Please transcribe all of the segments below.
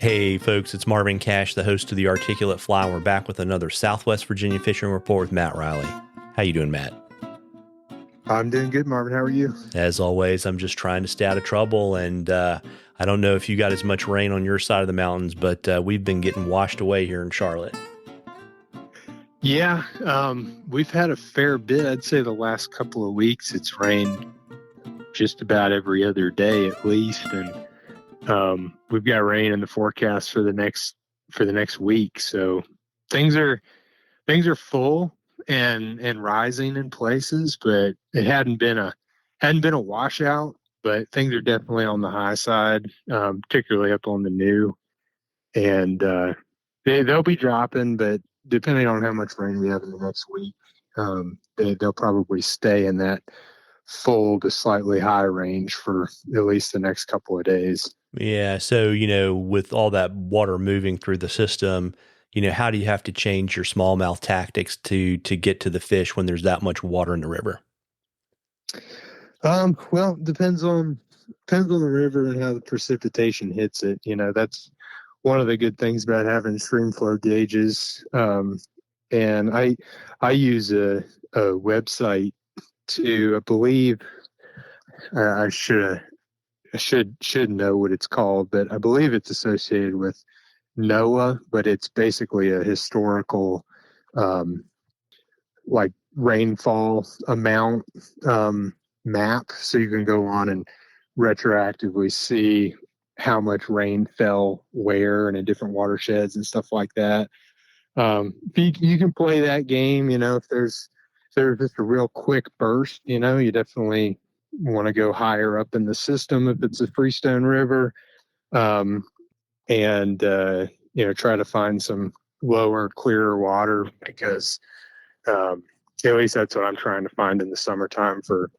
Hey folks, it's Marvin Cash, the host of the Articulate Fly. We're back with another Southwest Virginia fishing report with Matt Reilly. How you doing, Matt? I'm doing good, Marvin. How are you? As always, I'm just trying to stay out of trouble, and I don't know if you got as much rain on your side of the mountains, but we've been getting washed away here in Charlotte. Yeah, we've had a fair bit. I'd say the last couple of weeks it's rained just about every other day at least, and we've got rain in the forecast for the next week. So things are things are full and rising in places, but it hadn't been a washout. But things are definitely on the high side, particularly up on the new. And they'll be dropping, but depending on how much rain we have in the next week, they'll probably stay in that full to slightly high range for at least the next couple of days. Yeah, so, with all that water moving through the system, how do you have to change your smallmouth tactics to get to the fish when there's that much water in the river? Well, depends on the river and how the precipitation hits it. That's one of the good things about having stream flow gauges. And I use a website to, I believe, I should know what it's called, but I believe it's associated with NOAA, but it's basically a historical, like rainfall amount map. So you can go on and retroactively see how much rain fell where and in different watersheds and stuff like that. You can play that game, if there's just a real quick burst, you definitely want to go higher up in the system if it's a freestone river, um, and try to find some lower, clearer water because at least that's what I'm trying to find in the summertime for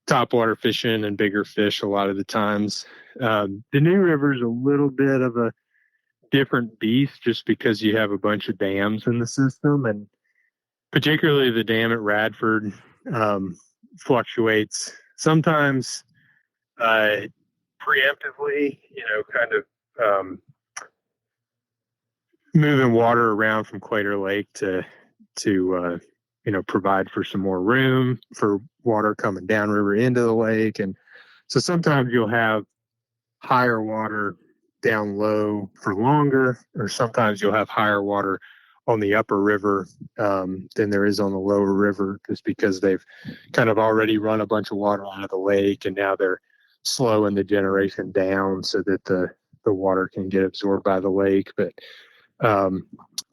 topwater fishing and bigger fish. A lot of the times, the New River is a little bit of a different beast just because you have a bunch of dams in the system, and particularly the dam at Radford fluctuates sometimes preemptively, kind of moving water around from Quaker Lake to provide for some more room for water coming downriver into the lake. And so sometimes you'll have higher water down low for longer, or sometimes you'll have higher water on the upper river than there is on the lower river, just because they've kind of already run a bunch of water out of the lake and now they're slowing the generation down so that the water can get absorbed by the lake. But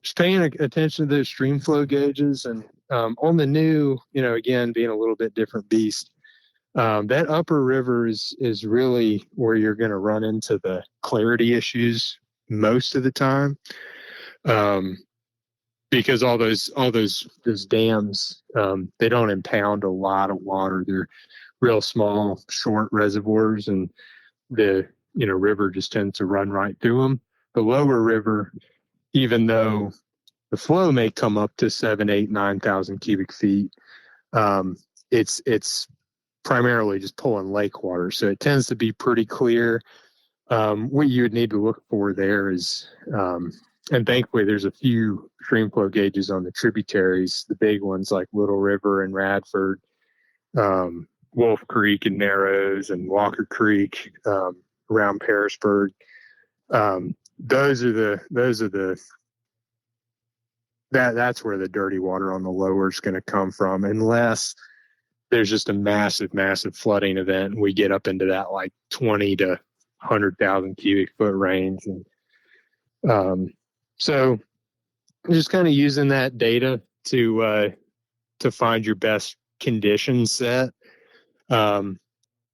just paying attention to those stream flow gauges, and on the new, again, being a little bit different beast. That upper river is really where you're going to run into the clarity issues most of the time, because all those dams, they don't impound a lot of water. They're real small, short reservoirs, and the river just tends to run right through them. The lower river, even though the flow may come up to 7, 8, 9,000 cubic feet, it's primarily just pulling lake water, so it tends to be pretty clear. What you would need to look for there is, and thankfully there's a few stream flow gauges on the tributaries, the big ones like Little River and Radford, Wolf Creek and Narrows, and Walker Creek around Parisburg. That's where the dirty water on the lower is going to come from, unless there's just a massive, massive flooding event. We get up into that like 20 to 100,000 cubic foot range. And so just kind of using that data to find your best condition set. And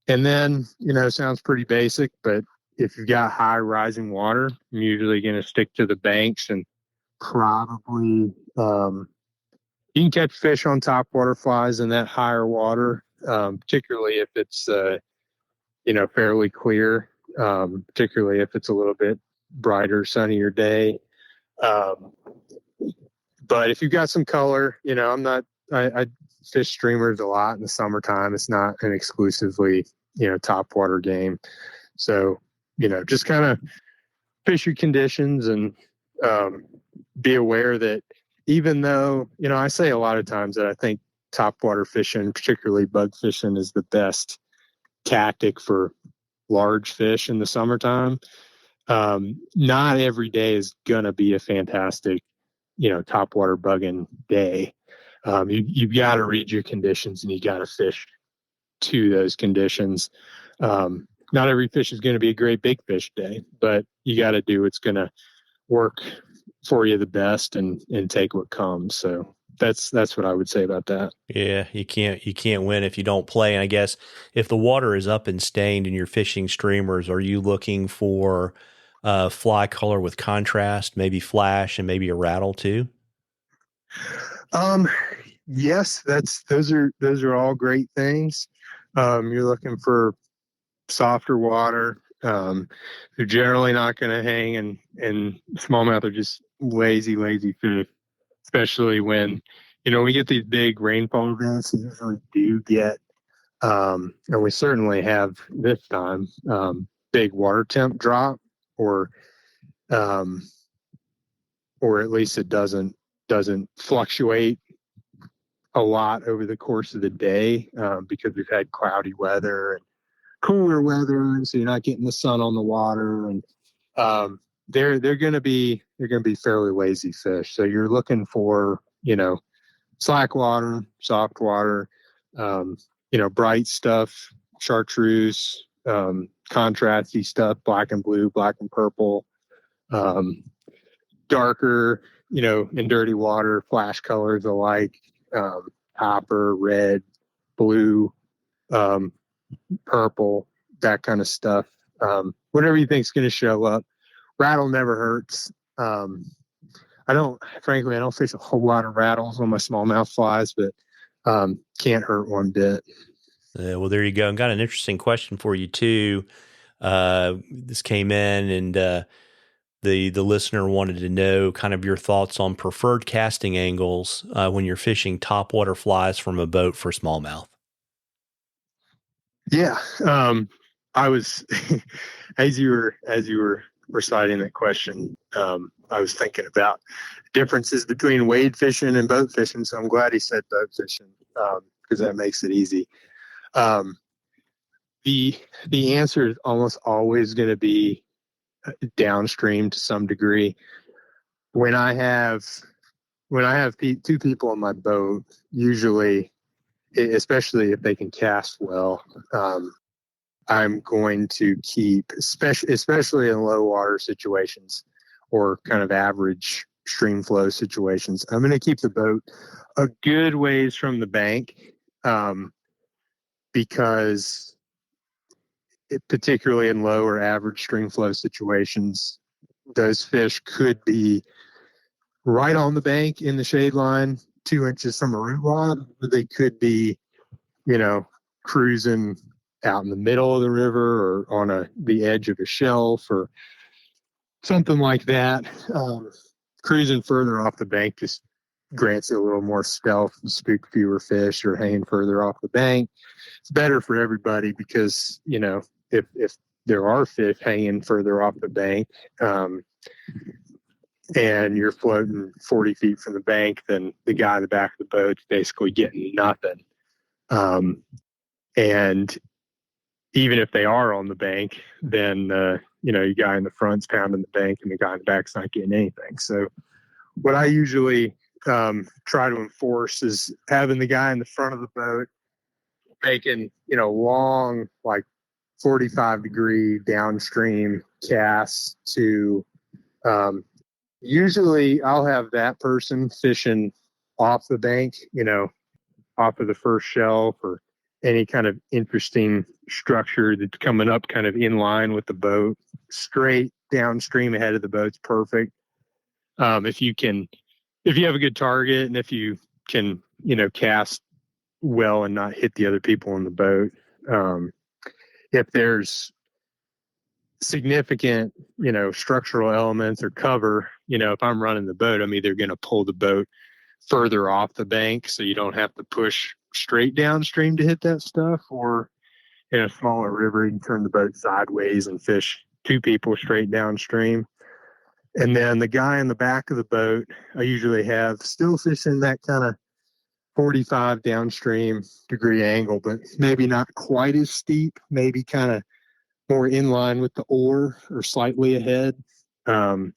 then, sounds pretty basic, but if you've got high rising water, I'm usually going to stick to the banks, and probably you can catch fish on top water flies in that higher water, particularly if it's fairly clear, particularly if it's a little bit brighter, sunnier day. But if you've got some color, I fish streamers a lot in the summertime. It's not an exclusively top water game, so just kind of fish your conditions and be aware that even though, I say a lot of times that I think topwater fishing, particularly bug fishing, is the best tactic for large fish in the summertime. Not every day is going to be a fantastic, topwater bugging day. You've got to read your conditions and you got to fish to those conditions. Not every fish is going to be a great big fish day, but you got to do what's going to work for you the best and take what comes. So that's what I would say about that. Yeah, you can't win if you don't play. And I guess if the water is up and stained and you're fishing streamers, are you looking for fly color with contrast, maybe flash and maybe a rattle too? Yes, those are all great things. You're looking for softer water. They're generally not going to hang, and smallmouth are just lazy fish, especially when we get these big rainfall events. We usually do get, and we certainly have this time, big water temp drop, or um, or at least it doesn't fluctuate a lot over the course of the day, because we've had cloudy weather and cooler weather, and so you're not getting the sun on the water, and they're going to be fairly lazy fish. So you're looking for slack water, soft water, bright stuff, chartreuse, contrasty stuff, black and blue, black and purple, darker, in dirty water, flash colors alike, copper, red, blue, um, purple, that kind of stuff. Whatever you think's going to show up. Rattle never hurts. I don't fish a whole lot of rattles on my smallmouth flies, but can't hurt one bit. Well, there you go. And got an interesting question for you too. This came in, and the listener wanted to know kind of your thoughts on preferred casting angles when you're fishing topwater flies from a boat for smallmouth. Yeah, I was as you were reciting that question, I was thinking about differences between wade fishing and boat fishing. So I'm glad he said boat fishing, because that makes it easy. The answer is almost always going to be downstream to some degree. When I have two people on my boat, usually, especially if they can cast well, I'm going to keep, especially in low water situations or kind of average stream flow situations, I'm going to keep the boat a good ways from the bank, because particularly in low or average stream flow situations, those fish could be right on the bank in the shade line, 2 inches from a root rod, or they could be, cruising out in the middle of the river or on the edge of a shelf or something like that. Cruising further off the bank just grants you a little more stealth and spook fewer fish, or hanging further off the bank. It's better for everybody because, if there are fish hanging further off the bank, and you're floating 40 feet from the bank, then the guy in the back of the boat's basically getting nothing. And even if they are on the bank, then, your guy in the front's pounding the bank and the guy in the back's not getting anything. So what I usually try to enforce is having the guy in the front of the boat making, long, like 45-degree downstream casts to, usually I'll have that person fishing off the bank, off of the first shelf or any kind of interesting structure that's coming up kind of in line with the boat. Straight downstream ahead of the boat's perfect. If you have a good target and if you can, cast well and not hit the other people on the boat. If there's significant, structural elements or cover, if I'm running the boat, I'm either going to pull the boat further off the bank so you don't have to push straight downstream to hit that stuff, or in a smaller river, you can turn the boat sideways and fish two people straight downstream. And then the guy in the back of the boat, I usually have still fishing that kind of 45 downstream degree angle, but maybe not quite as steep, maybe kind of more in line with the oar or slightly ahead, um,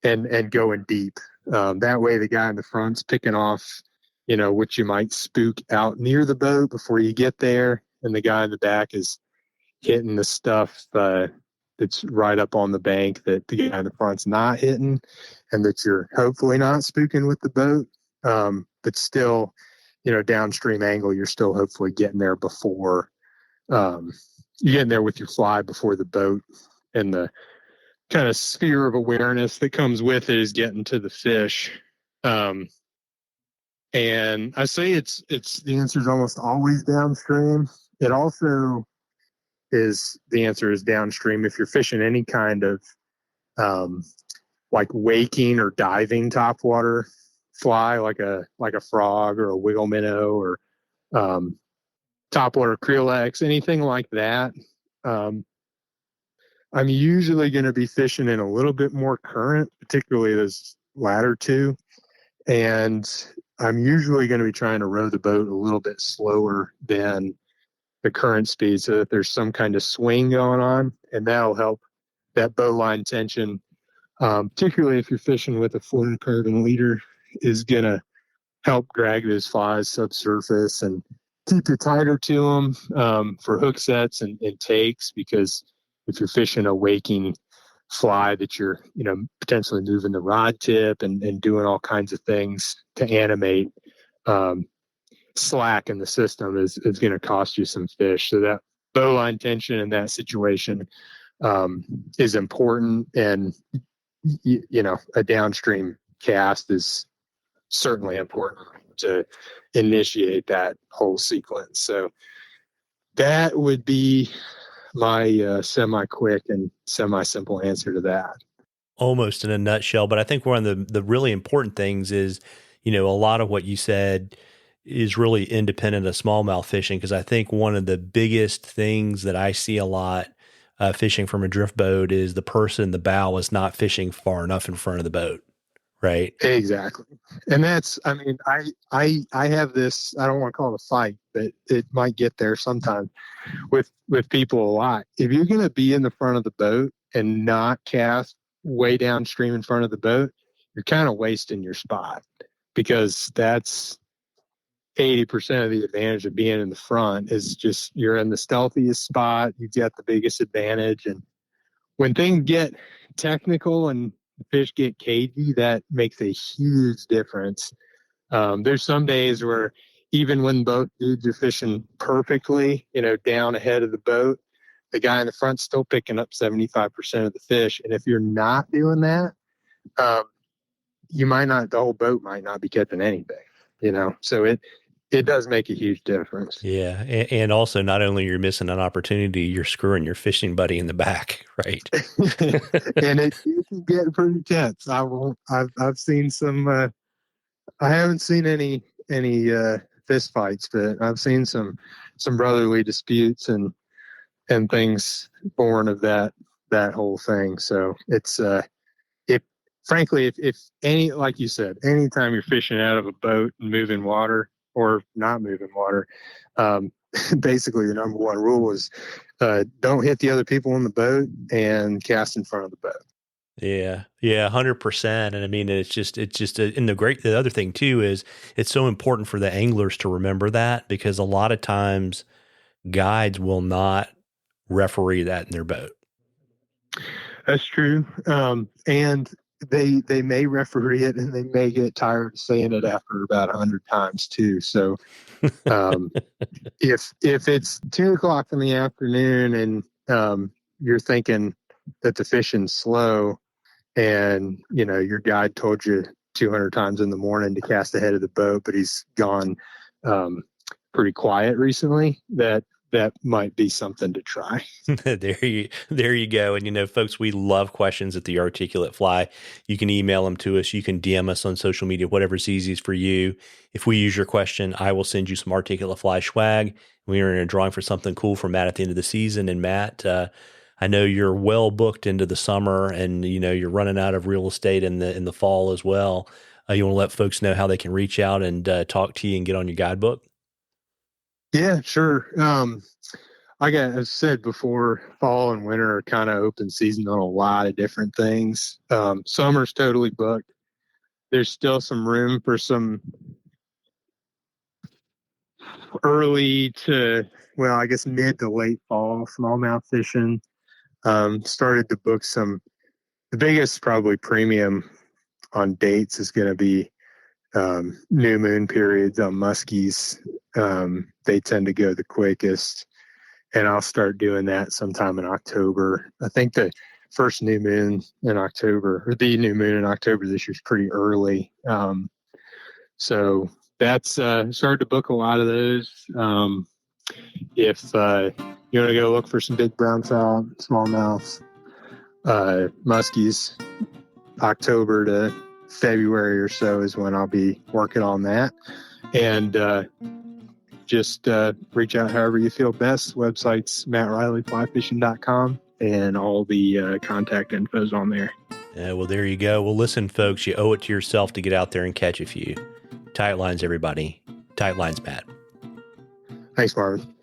and going deep. That way, the guy in the front's picking off, what you might spook out near the boat before you get there, and the guy in the back is hitting the stuff that's right up on the bank that the guy in the front's not hitting, and that you're hopefully not spooking with the boat. But still, downstream angle, you're still hopefully getting there before you're getting there with your fly before the boat, and the kind of sphere of awareness that comes with it is getting to the fish. And I say it's the answer is almost always downstream. It also is the answer is downstream if you're fishing any kind of like waking or diving topwater fly, like a frog or a wiggle minnow or topwater creolex, anything like that. I'm usually going to be fishing in a little bit more current, particularly those latter two. And I'm usually going to be trying to row the boat a little bit slower than the current speed so that there's some kind of swing going on. And that'll help that bow line tension, particularly if you're fishing with a fluorocarbon leader, is going to help drag those flies subsurface and keep you tighter to them for hook sets and takes, because if you're fishing a waking fly that you're potentially moving the rod tip and doing all kinds of things to animate, slack in the system is going to cost you some fish. So that bow line tension in that situation is important, and a downstream cast is certainly important to initiate that whole sequence. So that would be my semi-quick and semi-simple answer to that. Almost in a nutshell, but I think one of the really important things is, a lot of what you said is really independent of smallmouth fishing, because I think one of the biggest things that I see a lot fishing from a drift boat is the person in the bow is not fishing far enough in front of the boat, right? Exactly. And that's, I have this, I don't want to call it a fight, but it might get there sometime with people a lot. If you're going to be in the front of the boat and not cast way downstream in front of the boat, you're kind of wasting your spot, because that's 80% of the advantage of being in the front is just you're in the stealthiest spot. You've got the biggest advantage. And when things get technical and fish get cagey, that makes a huge difference. There's some days where even when both dudes are fishing perfectly, down ahead of the boat, the guy in the front's still picking up 75% of the fish. And if you're not doing that, the whole boat might not be catching anything, so it does make a huge difference. Yeah. And also, not only you're missing an opportunity, you're screwing your fishing buddy in the back, right? And it can get pretty tense. I've seen some, I haven't seen any fist fights, but I've seen some brotherly disputes and things born of that whole thing. So it's frankly, if any, like you said, anytime you're fishing out of a boat and moving water or not moving water, basically the number one rule is don't hit the other people in the boat and cast in front of the boat. Yeah. Yeah. 100%. And I mean, and the other thing too is it's so important for the anglers to remember that, because a lot of times guides will not referee that in their boat. That's true. And they may referee it, and they may get tired of saying it after about 100 times too. So if it's 2:00 in the afternoon and you're thinking that the fishing's slow, and your guide told you 200 times in the morning to cast ahead of the boat, but he's gone pretty quiet recently, that might be something to try. There you go. And folks, we love questions at the Articulate Fly. You can email them to us. You can DM us on social media, whatever's easiest for you. If we use your question, I will send you some Articulate Fly swag. We are in a drawing for something cool for Matt at the end of the season. And Matt, I know you're well booked into the summer, and you're running out of real estate in the fall as well. You want to let folks know how they can reach out and talk to you and get on your guidebook? Yeah, sure. Like I said before, fall and winter are kind of open season on a lot of different things. Summer's totally booked. There's still some room for some early to, well, I guess mid to late fall smallmouth fishing. Started to book some. The biggest probably premium on dates is going to be new moon periods on muskies. They tend to go the quickest, and I'll start doing that sometime in October. I think the first new moon in October, or the new moon in October this year, is pretty early. So that's started to book a lot of those. If you want to go look for some big brown trout, smallmouth, muskies, October to February or so is when I'll be working on that. And just reach out however you feel best. Website's MattReillyFlyFishing.com, and all the contact info's on there. Well, there you go. Well, listen, folks, you owe it to yourself to get out there and catch a few. Tight lines, everybody. Tight lines, Matt. Thanks, Marvin.